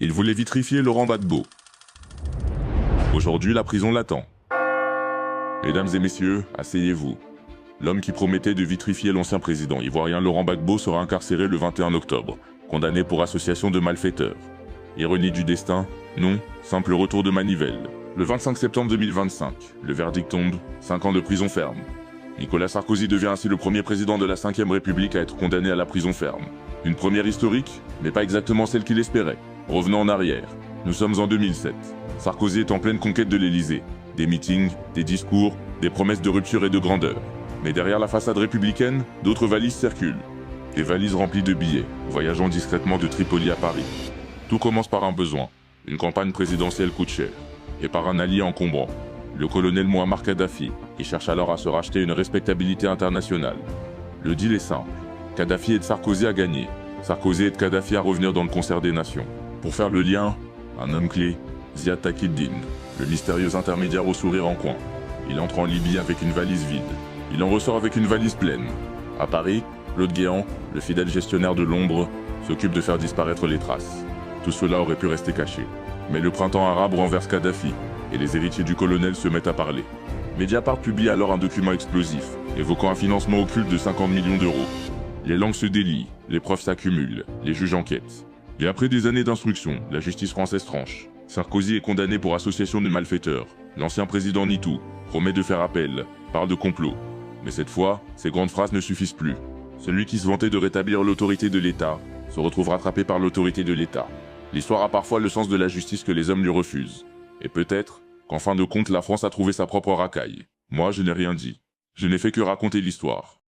Il voulait vitrifier Laurent Gbagbo. Aujourd'hui, la prison l'attend. Mesdames et messieurs, asseyez-vous. L'homme qui promettait de vitrifier l'ancien président ivoirien Laurent Gbagbo sera incarcéré le 21 octobre, condamné pour association de malfaiteurs. Ironie du destin? Non, simple retour de manivelle. Le 25 septembre 2025, le verdict tombe, 5 ans de prison ferme. Nicolas Sarkozy devient ainsi le premier président de la 5e République à être condamné à la prison ferme. Une première historique, mais pas exactement celle qu'il espérait. Revenons en arrière. Nous sommes en 2007. Sarkozy est en pleine conquête de l'Élysée. Des meetings, des discours, des promesses de rupture et de grandeur. Mais derrière la façade républicaine, d'autres valises circulent. Des valises remplies de billets, voyageant discrètement de Tripoli à Paris. Tout commence par un besoin. Une campagne présidentielle coûte cher. Et par un allié encombrant. Le colonel Mouammar Kadhafi, qui cherche alors à se racheter une respectabilité internationale. Le deal est simple. Kadhafi aide Sarkozy à gagner. Sarkozy aide Kadhafi à revenir dans le concert des nations. Pour faire le lien, un homme clé, Ziad Takieddine, le mystérieux intermédiaire au sourire en coin. Il entre en Libye avec une valise vide. Il en ressort avec une valise pleine. À Paris, Claude Guéant, le fidèle gestionnaire de l'ombre, s'occupe de faire disparaître les traces. Tout cela aurait pu rester caché. Mais le printemps arabe renverse Kadhafi, et les héritiers du colonel se mettent à parler. Mediapart publie alors un document explosif, évoquant un financement occulte de 50 millions d'euros. Les langues se délient, les preuves s'accumulent, les juges enquêtent. Et après des années d'instruction, la justice française tranche. Sarkozy est condamné pour association de malfaiteurs. L'ancien président nie tout, promet de faire appel, parle de complot. Mais cette fois, ces grandes phrases ne suffisent plus. Celui qui se vantait de rétablir l'autorité de l'État se retrouve rattrapé par l'autorité de l'État. L'histoire a parfois le sens de la justice que les hommes lui refusent. Et peut-être qu'en fin de compte, la France a trouvé sa propre racaille. Moi, je n'ai rien dit. Je n'ai fait que raconter l'histoire.